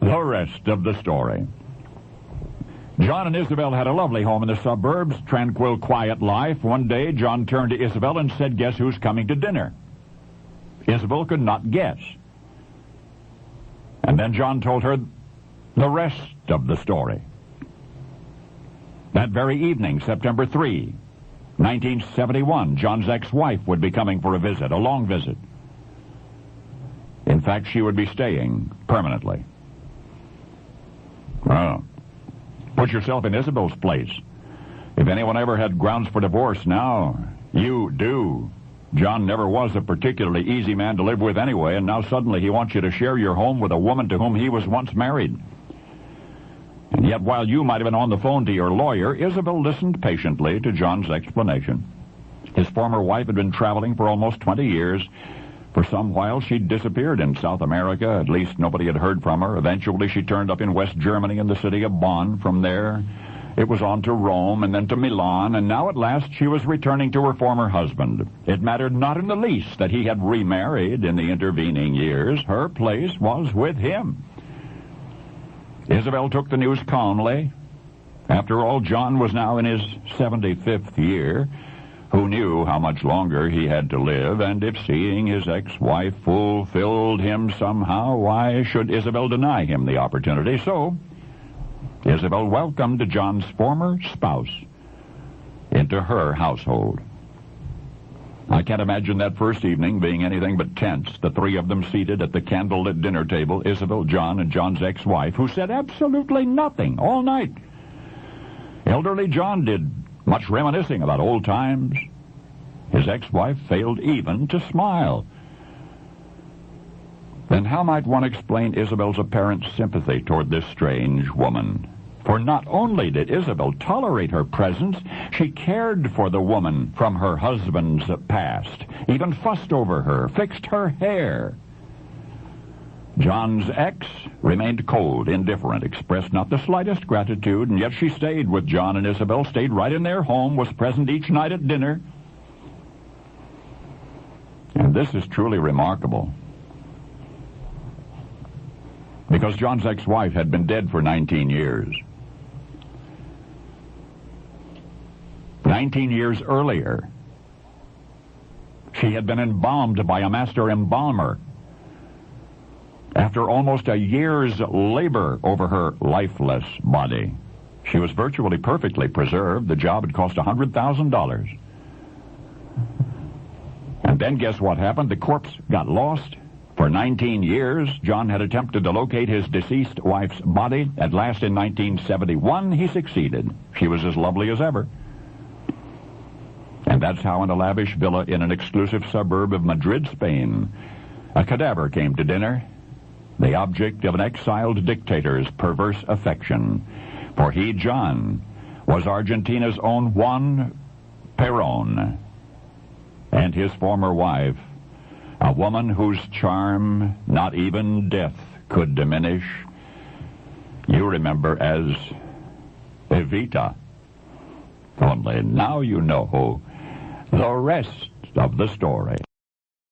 The rest of the story. John and Isabel had a lovely home in the suburbs, tranquil, quiet life. One day, John turned to Isabel and said, "Guess who's coming to dinner?" Isabel could not guess. And then John told her the rest of the story. That very evening, September 3, 1971, John's ex-wife would be coming for a visit, a long visit. In fact, she would be staying permanently. Well, put yourself in Isabel's place. If anyone ever had grounds for divorce now, you do. John never was a particularly easy man to live with anyway, and now suddenly he wants you to share your home with a woman to whom he was once married. And yet, while you might have been on the phone to your lawyer, Isabel listened patiently to John's explanation. His former wife had been traveling for almost 20 years. For some while, she'd disappeared in South America. At least nobody had heard from her. Eventually, she turned up in West Germany in the city of Bonn. From there, it was on to Rome and then to Milan, and now at last she was returning to her former husband. It mattered not in the least that he had remarried in the intervening years. Her place was with him. Isabel took the news calmly. After all, John was now in his 75th year. Who knew how much longer he had to live, and if seeing his ex-wife fulfilled him somehow, why should Isabel deny him the opportunity? So, Isabel welcomed John's former spouse into her household. I can't imagine that first evening being anything but tense, the three of them seated at the candlelit dinner table, Isabel, John, and John's ex-wife, who said absolutely nothing all night. Elderly John did much reminiscing about old times. His ex-wife failed even to smile. Then how might one explain Isabel's apparent sympathy toward this strange woman? For not only did Isabel tolerate her presence, she cared for the woman from her husband's past, even fussed over her, fixed her hair. John's ex remained cold, indifferent, expressed not the slightest gratitude, and yet she stayed with John and Isabel, stayed right in their home, was present each night at dinner. And this is truly remarkable, because John's ex-wife had been dead for 19 years. 19 years earlier, she had been embalmed by a master embalmer. After almost a year's labor over her lifeless body, she was virtually perfectly preserved. The job had cost $100,000. And then guess what happened? The corpse got lost. For 19 years, John had attempted to locate his deceased wife's body. At last, in 1971, he succeeded. She was as lovely as ever. And that's how, in a lavish villa in an exclusive suburb of Madrid, Spain, a cadaver came to dinner, the object of an exiled dictator's perverse affection. For he, John, was Argentina's own Juan Peron, and his former wife, a woman whose charm not even death could diminish, you remember as Evita. Only now you know the rest of the story.